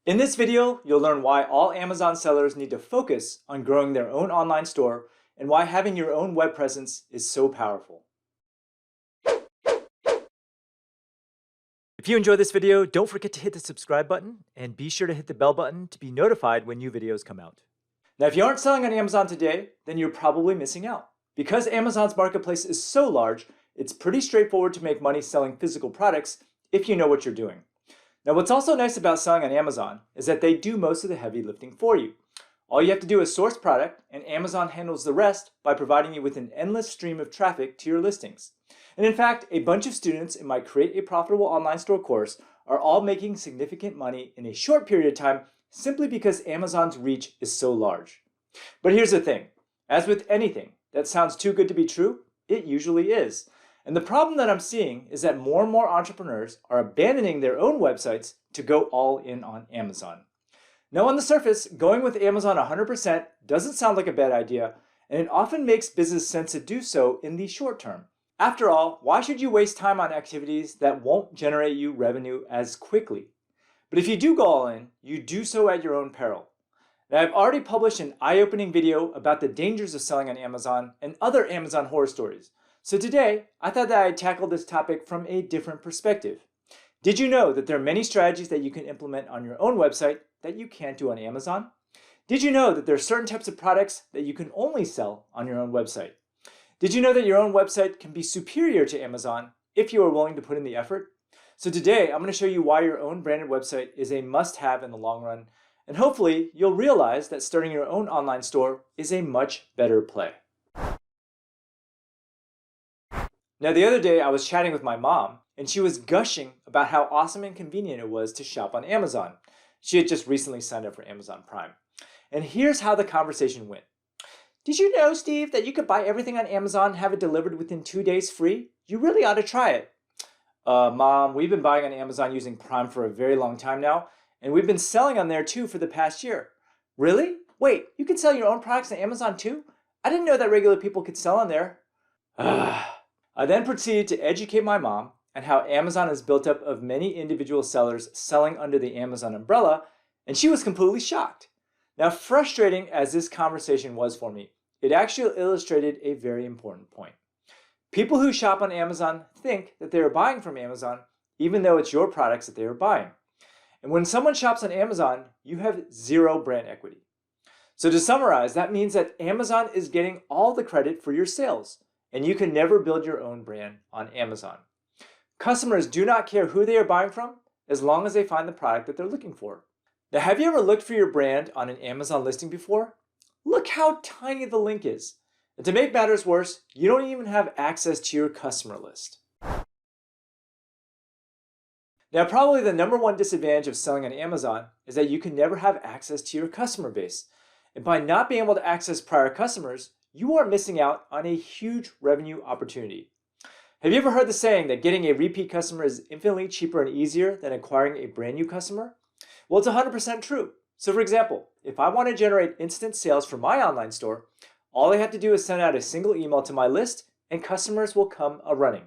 In this video, you'll learn why all Amazon sellers need to focus on growing their own online store and why having your own web presence is so powerful. If you enjoyed this video, don't forget to hit the subscribe button and be sure to hit the bell button to be notified when new videos come out. Now, if you aren't selling on Amazon today, then you're probably missing out. Because Amazon's marketplace is so large, it's pretty straightforward to make money selling physical products if you know what you're doing. Now, what's also nice about selling on Amazon is that they do most of the heavy lifting for you. All you have to do is source product, and Amazon handles the rest by providing you with an endless stream of traffic to your listings. And in fact, a bunch of students in my Create a Profitable Online Store course are all making significant money in a short period of time simply because Amazon's reach is so large. But here's the thing, as with anything that sounds too good to be true, it usually is. And the problem that I'm seeing is that more and more entrepreneurs are abandoning their own websites to go all in on Amazon. Now, on the surface, going with Amazon 100% doesn't sound like a bad idea, and it often makes business sense to do so in the short term. After all, why should you waste time on activities that won't generate you revenue as quickly? But if you do go all in, you do so at your own peril. Now, I've already published an eye-opening video about the dangers of selling on Amazon and other Amazon horror stories. So today, I thought that I'd tackle this topic from a different perspective. Did you know that there are many strategies that you can implement on your own website that you can't do on Amazon? Did you know that there are certain types of products that you can only sell on your own website? Did you know that your own website can be superior to Amazon if you are willing to put in the effort? So today, I'm going to show you why your own branded website is a must-have in the long run, and hopefully you'll realize that starting your own online store is a much better play. Now, the other day I was chatting with my mom, and she was gushing about how awesome and convenient it was to shop on Amazon. She had just recently signed up for Amazon Prime. And here's how the conversation went. Did you know, Steve, that you could buy everything on Amazon and have it delivered within 2 days free? You really ought to try it. Mom, we've been buying on Amazon using Prime for a very long time now, and we've been selling on there too for the past year. Really? Wait, you can sell your own products on Amazon too? I didn't know that regular people could sell on there. I then proceeded to educate my mom on how Amazon is built up of many individual sellers selling under the Amazon umbrella, and she was completely shocked. Now, frustrating as this conversation was for me, it actually illustrated a very important point. People who shop on Amazon think that they are buying from Amazon, even though it's your products that they are buying. And when someone shops on Amazon, you have zero brand equity. So to summarize, that means that Amazon is getting all the credit for your sales, and you can never build your own brand on Amazon. Customers do not care who they are buying from as long as they find the product that they're looking for. Now, have you ever looked for your brand on an Amazon listing before? Look how tiny the link is. And to make matters worse, you don't even have access to your customer list. Now, probably the number one disadvantage of selling on Amazon is that you can never have access to your customer base. And by not being able to access prior customers, you are missing out on a huge revenue opportunity. Have you ever heard the saying that getting a repeat customer is infinitely cheaper and easier than acquiring a brand new customer? Well, it's 100% true. So for example, if I want to generate instant sales for my online store, all I have to do is send out a single email to my list and customers will come a-running.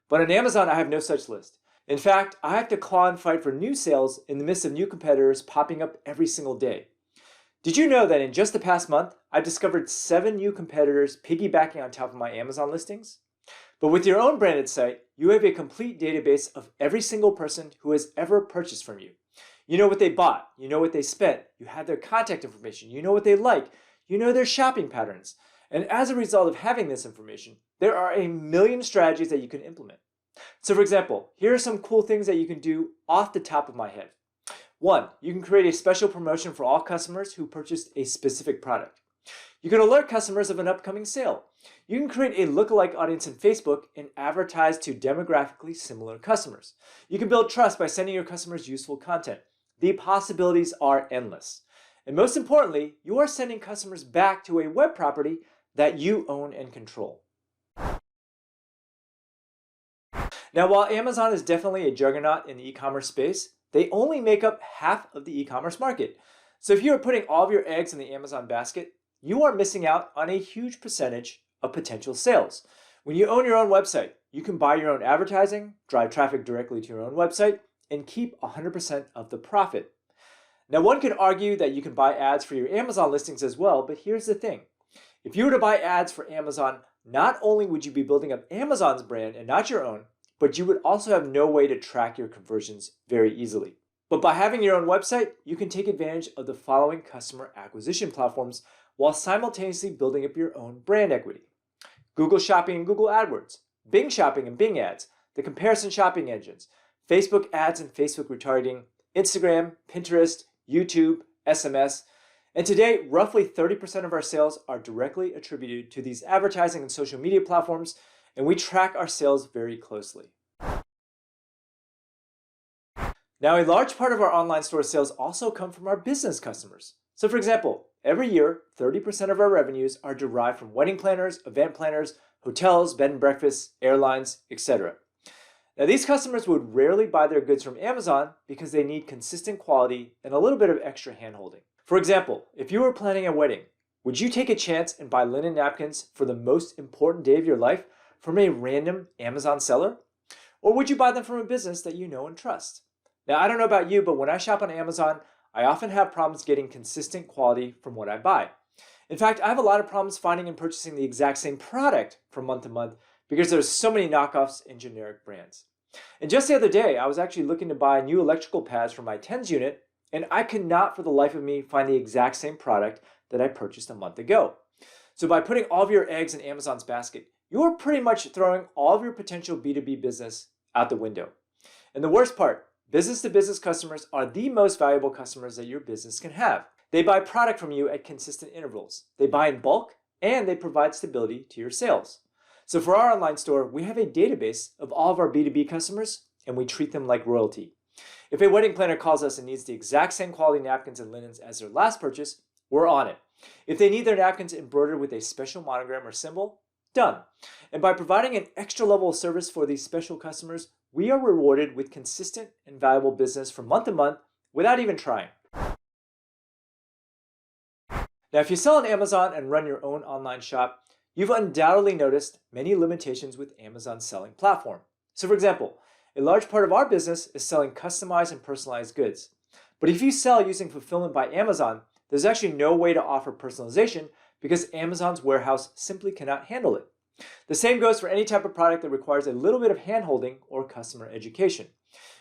But on Amazon, I have no such list. In fact, I have to claw and fight for new sales in the midst of new competitors popping up every single day. Did you know that in just the past month, I've discovered 7 new competitors piggybacking on top of my Amazon listings? But with your own branded site, you have a complete database of every single person who has ever purchased from you. You know what they bought, you know what they spent, you have their contact information, you know what they like, you know their shopping patterns. And as a result of having this information, there are a million strategies that you can implement. So for example, here are some cool things that you can do off the top of my head. 1, you can create a special promotion for all customers who purchased a specific product. You can alert customers of an upcoming sale. You can create a lookalike audience in Facebook and advertise to demographically similar customers. You can build trust by sending your customers useful content. The possibilities are endless. And most importantly, you are sending customers back to a web property that you own and control. Now, while Amazon is definitely a juggernaut in the e-commerce space, they only make up half of the e-commerce market. So if you are putting all of your eggs in the Amazon basket, you are missing out on a huge percentage of potential sales. When you own your own website, you can buy your own advertising, drive traffic directly to your own website, and keep 100% of the profit. Now, one could argue that you can buy ads for your Amazon listings as well, but here's the thing. If you were to buy ads for Amazon, not only would you be building up Amazon's brand and not your own, but you would also have no way to track your conversions very easily. But by having your own website, you can take advantage of the following customer acquisition platforms while simultaneously building up your own brand equity. Google Shopping and Google AdWords, Bing Shopping and Bing Ads, the comparison shopping engines, Facebook ads and Facebook retargeting, Instagram, Pinterest, YouTube, SMS, and today, roughly 30% of our sales are directly attributed to these advertising and social media platforms, and we track our sales very closely. Now, a large part of our online store sales also come from our business customers. So for example, every year, 30% of our revenues are derived from wedding planners, event planners, hotels, bed and breakfasts, airlines, etc. Now, these customers would rarely buy their goods from Amazon because they need consistent quality and a little bit of extra hand-holding. For example, if you were planning a wedding, would you take a chance and buy linen napkins for the most important day of your life from a random Amazon seller? Or would you buy them from a business that you know and trust? Now, I don't know about you, but when I shop on Amazon, I often have problems getting consistent quality from what I buy. In fact, I have a lot of problems finding and purchasing the exact same product from month to month because there's so many knockoffs and generic brands. And just the other day, I was actually looking to buy new electrical pads for my TENS unit, and I could not for the life of me find the exact same product that I purchased a month ago. So by putting all of your eggs in Amazon's basket, you're pretty much throwing all of your potential B2B business out the window. And the worst part, business-to-business customers are the most valuable customers that your business can have. They buy product from you at consistent intervals. They buy in bulk, and they provide stability to your sales. So for our online store, we have a database of all of our B2B customers, and we treat them like royalty. If a wedding planner calls us and needs the exact same quality napkins and linens as their last purchase, we're on it. If they need their napkins embroidered with a special monogram or symbol, done. And by providing an extra level of service for these special customers, we are rewarded with consistent and valuable business from month to month without even trying. Now, if you sell on Amazon and run your own online shop, you've undoubtedly noticed many limitations with Amazon's selling platform. So for example, a large part of our business is selling customized and personalized goods. But if you sell using Fulfillment by Amazon, there's actually no way to offer personalization because Amazon's warehouse simply cannot handle it. The same goes for any type of product that requires a little bit of hand-holding or customer education.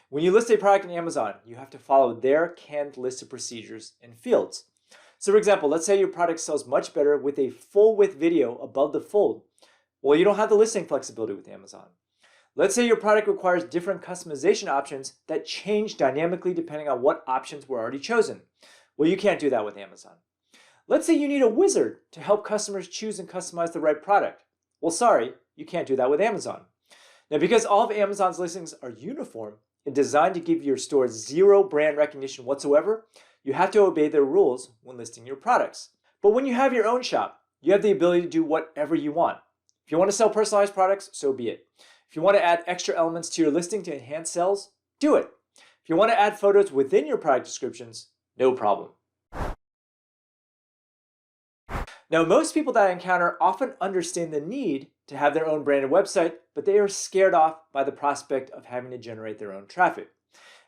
When you list a product on Amazon, you have to follow their canned list of procedures and fields. So for example, let's say your product sells much better with a full-width video above the fold. Well, you don't have the listing flexibility with Amazon. Let's say your product requires different customization options that change dynamically depending on what options were already chosen. Well, you can't do that with Amazon. Let's say you need a wizard to help customers choose and customize the right product. Well, sorry, you can't do that with Amazon. Now, because all of Amazon's listings are uniform and designed to give your store zero brand recognition whatsoever, you have to obey their rules when listing your products. But when you have your own shop, you have the ability to do whatever you want. If you want to sell personalized products, so be it. If you want to add extra elements to your listing to enhance sales, do it. If you want to add photos within your product descriptions, no problem. Now, most people that I encounter often understand the need to have their own branded website, but they are scared off by the prospect of having to generate their own traffic.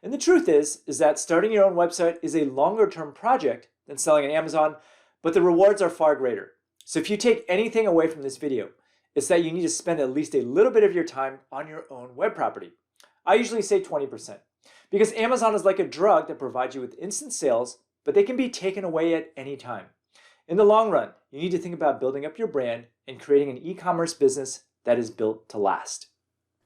And the truth is that starting your own website is a longer-term project than selling on Amazon, but the rewards are far greater. So if you take anything away from this video, it's that you need to spend at least a little bit of your time on your own web property. I usually say 20%, because Amazon is like a drug that provides you with instant sales, but they can be taken away at any time. In the long run, you need to think about building up your brand and creating an e-commerce business that is built to last.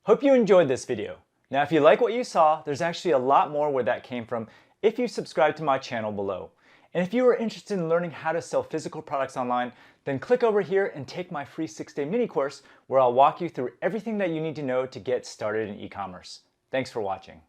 Hope you enjoyed this video. Now, if you like what you saw, there's actually a lot more where that came from if you subscribe to my channel below. And if you are interested in learning how to sell physical products online, then click over here and take my free 6-day mini course where I'll walk you through everything that you need to know to get started in e-commerce. Thanks for watching.